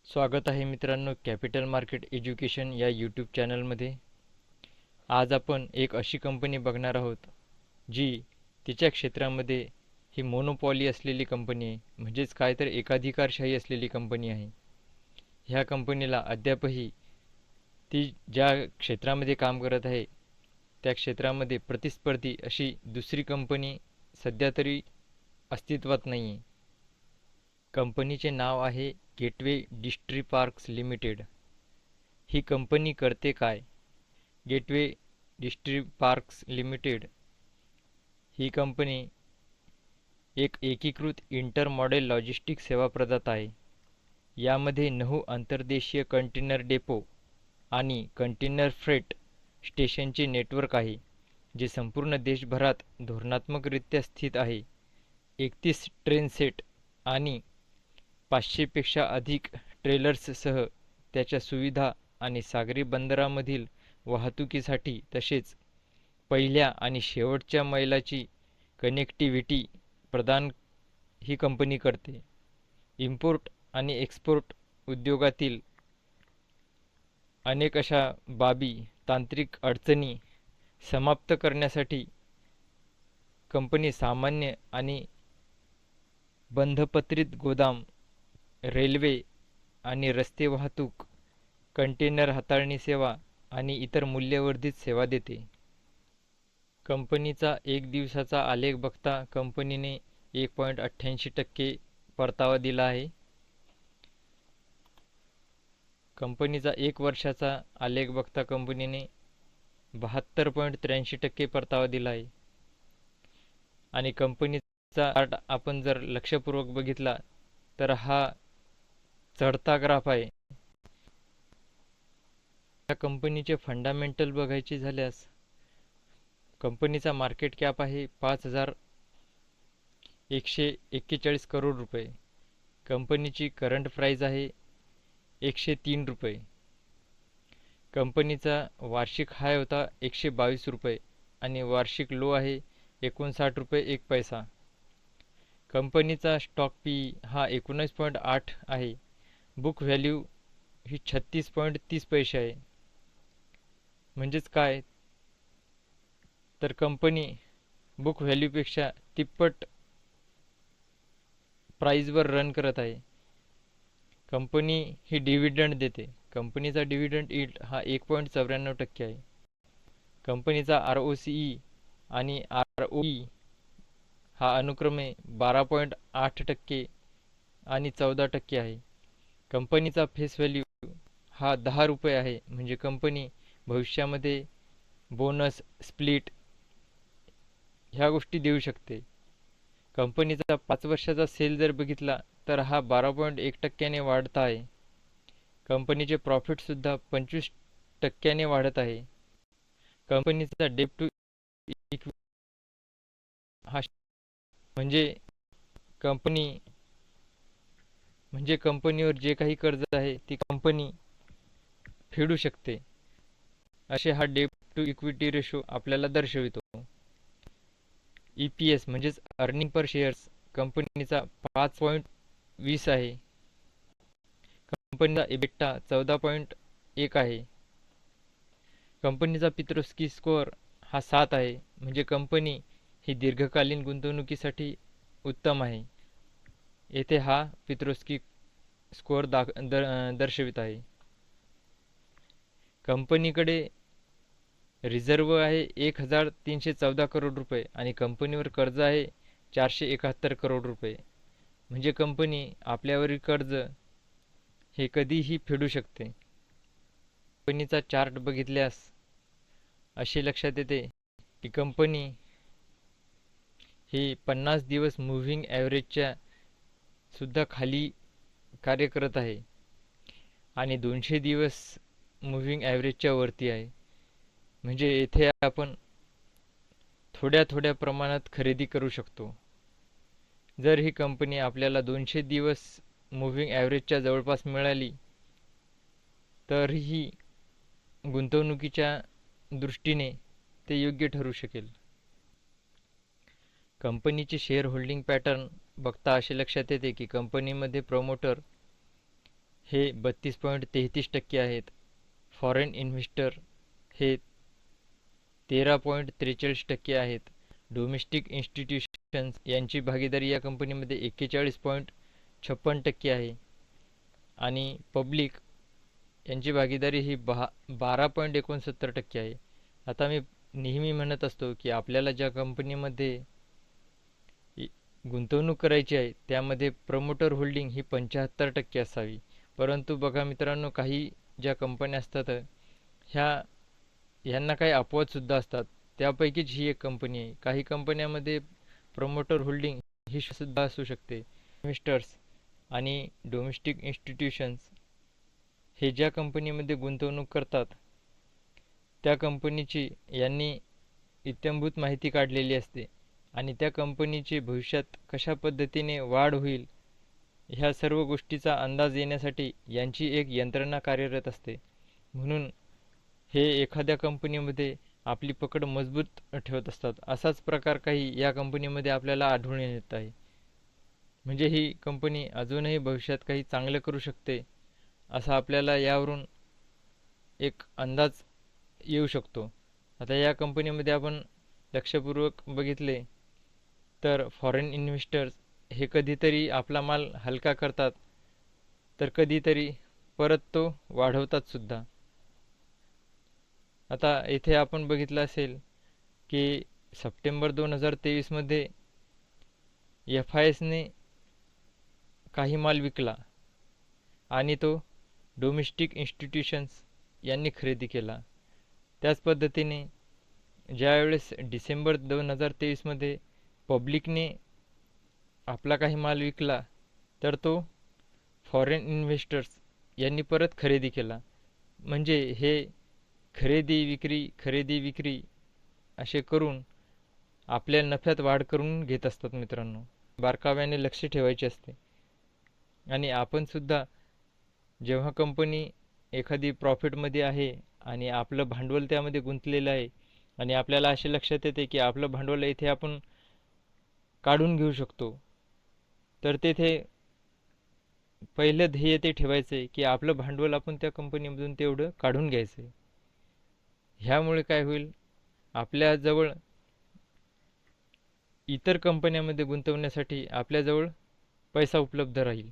स्वागत आहे मित्रांनो कॅपिटल मार्केट एज्युकेशन या यूट्यूब चॅनलमध्ये. आज आपण एक अशी कंपनी बघणार आहोत जी तिच्या क्षेत्रामध्ये ही मोनोपॉली असलेली कंपनी आहे, म्हणजेच काय तर एकाधिकारशाही असलेली कंपनी आहे. ह्या कंपनीला अद्यापही ती ज्या क्षेत्रामध्ये काम करत आहे त्या क्षेत्रामध्ये प्रतिस्पर्धी अशी दुसरी कंपनी सध्या तरी अस्तित्वात नाही आहे. कंपनीचे नाव आहे गेटवे डिस्ट्रीपार्क्स लिमिटेड. ही कंपनी करते काय? गेटवे डिस्ट्रीपार्क्स लिमिटेड ही कंपनी एक एकीकृत इंटर मॉडेल लॉजिस्टिक सेवा प्रदाता आहे. यामध्ये 9 अंतर्देशीय कंटेनर डेपो आणि कंटेनर फ्रेट स्टेशनचे नेटवर्क आहे, जे संपूर्ण देशभरात धोरणात्मकरित्या स्थित आहे. 31 ट्रेन सेट आणि 500 पेक्षा अधिक ट्रेलर्ससह त्याच्या सुविधा आणि सागरी बंदरामधील वाहतुकीसाठी तसेच पहिल्या आणि शेवटच्या मैलाची कनेक्टिव्हिटी प्रदान ही कंपनी करते. इम्पोर्ट आणि एक्सपोर्ट उद्योगातील अनेक अशा बाबी, तांत्रिक अडचणी समाप्त करण्यासाठी कंपनी सामान्य आणि बंधपत्रित गोदाम, रेल्वे आणि रस्ते वाहतूक, कंटेनर हाताळणी सेवा आणि इतर मूल्यवर्धित सेवा देते. कंपनीचा एक दिवसाचा आलेख बघता कंपनीने 1.88% परतावा दिला आहे. कंपनीचा एक वर्षाचा आलेख बघता कंपनीने 72.83% परतावा दिला आहे. आणि कंपनीचा चार्ट आपण जर लक्षपूर्वक बघितला तर हा चढता ग्राफ आहे. या कंपनीचे फंडामेंटल बघायचे झाल्यास कंपनीचा मार्केट कॅप आहे 5,141 करोड रुपये. कंपनीची करंट प्राइस आहे 103 रुपये. कंपनीचा वार्षिक हाय होता 122 रुपये आणि वार्षिक लो आहे 59 रुपये 1 पैसा. कंपनीचा स्टॉक पी हा 19.8 आहे. बुक व्हॅल्यू ही 36.30 पैसे आहे. म्हणजेच काय तर कंपनी बुक व्हॅल्यूपेक्षा तिप्पट प्राईजवर रन करत आहे. कंपनी ही डिव्हिडंड देते. कंपनीचा डिव्हिडंड यील्ड हा 1.94% आहे. कंपनीचा ROCE आणि ROE हा अनुक्रमे 12.8% आणि 14% आहे. कंपनीचा फेस व्हॅल्यू हा 10 रुपये आहे. म्हणजे कंपनी भविष्यामध्ये बोनस, स्प्लिट ह्या गोष्टी देऊ शकते. कंपनीचा 5 वर्षाचा सेल जर बघितला तर हा 12.1%ने वाढत आहे. कंपनीचे प्रॉफिटसुद्धा 25%ने वाढत आहे. कंपनीचा डेट टू इक्विटी हा म्हणजे कंपनी कंपनीवर जे काही कर्ज आहे ती कंपनी फेडू शकते, असे हा डेट टू इक्विटी रेशो आपल्याला दर्शवितो. EPS म्हणजेच अर्निंग पर शेअर्स कंपनीचा 5.20 आहे. कंपनीचा EBITDA 14.1 आहे. कंपनीचा पित्रोस्की स्कोअर हा 7 आहे. म्हणजे कंपनी ही दीर्घकालीन गुंतवणुकीसाठी उत्तम आहे. येथे हा पित्रोस्की स्कोअर दर्शवित आहे. कंपनीकडे रिझर्व आहे 1,314 करोड रुपये आणि कंपनीवर कर्ज आहे 471 करोड रुपये. म्हणजे कंपनी आपल्यावरील कर्ज हे कधीही फेडू शकते. कंपनीचा चार्ट बघितल्यास असे लक्षात येते की कंपनी ही 50 दिवस मूव्हिंग ॲव्हरेजच्या सुद्धा खाली कार्य करत आहे आणि 200 दिवस मूव्हिंग ॲव्हरेजच्या वरती आहे. म्हणजे येथे आपण थोड्या प्रमाणात खरेदी करू शकतो. जर ही कंपनी आपल्याला 200 दिवस मूव्हिंग ॲव्हरेजच्या जवळपास मिळाली तर ही गुंतवणुकीच्या दृष्टीने ते योग्य ठरू शकेल. कंपनीचे शेअर होल्डिंग पॅटर्न बघता असे लक्षात येते की कंपनीमध्ये प्रमोटर हे 32.33% आहेत. फॉरेन इन्व्हेस्टर हे 13.43% आहेत. डोमेस्टिक इन्स्टिट्यूशन्स यांची भागीदारी या कंपनीमध्ये 41.56% आहे आणि पब्लिक यांची भागीदारी ही 12.69% आहे. आता मी नेहमी म्हणत असतो की आपल्याला ज्या कंपनीमध्ये गुंतवणूक करायची आहे त्यामध्ये प्रमोटर होल्डिंग ही 75% असावी. परंतु बघा मित्रांनो, काही ज्या कंपन्या असतात ह्यांना काही अपवादसुद्धा असतात. त्यापैकीच ही एक कंपनी आहे. काही कंपन्यामध्ये प्रमोटर होल्डिंग ही सुद्धा असू शकते. इन्व्हेस्टर्स आणि डोमेस्टिक इन्स्टिट्यूशन्स हे ज्या कंपनीमध्ये गुंतवणूक करतात त्या कंपनीची यांनी इत्थंभूत माहिती काढलेली असते आणि त्या कंपनीची भविष्यात कशा पद्धतीने वाढ होईल ह्या सर्व गोष्टीचा अंदाज येण्यासाठी यांची एक यंत्रणा कार्यरत असते. म्हणून हे एखाद्या कंपनीमध्ये आपली पकड मजबूत ठेवत असतात. असाच प्रकार काही या कंपनीमध्ये आपल्याला आढळून येत आहे. म्हणजे ही कंपनी अजूनही भविष्यात काही चांगलं करू शकते असा आपल्याला यावरून एक अंदाज येऊ शकतो. आता या कंपनीमध्ये आपण लक्षपूर्वक बघितले तर फॉरेन इन्व्हेस्टर्स हे कधीतरी आपला माल हलका करतात तर कधीतरी परत तो वाढवतात सुद्धा. आता येथे आपण बघितलं असेल की सप्टेंबर 2023 मध्ये FISने काही माल विकला आणि तो डोमेस्टिक इन्स्टिट्यूशन्स यांनी खरेदी केला. त्याच पद्धतीने ज्यावेळेस डिसेंबर 2023 मध्ये पब्लिकने आपला काही माल विकला तर तो फॉरेन इन्व्हेस्टर्स यांनी परत खरेदी केला. म्हणजे हे खरेदी विक्री असे करून आपल्या नफ्यात वाढ करून घेत असतात मित्रांनो. बारकाव्याने लक्ष ठेवायचे असते. आणि आपण सुद्धा जेव्हा कंपनी एखादी प्रॉफिटमध्ये आहे आणि आपलं भांडवल त्यामध्ये गुंतलेलं आहे आणि आपल्याला असे लक्षात येते की आपलं भांडवल इथे आपण काढून घेऊ शकतो, तर तेथे पहिलं ध्येय ते ठेवायचं आहे की आपलं भांडवल आपण त्या कंपनीमधून तेवढं काढून घ्यायचं आहे. ह्यामुळे काय होईल, आपल्याजवळ इतर कंपन्यांमध्ये गुंतवण्यासाठी आपल्याजवळ पैसा उपलब्ध राहील.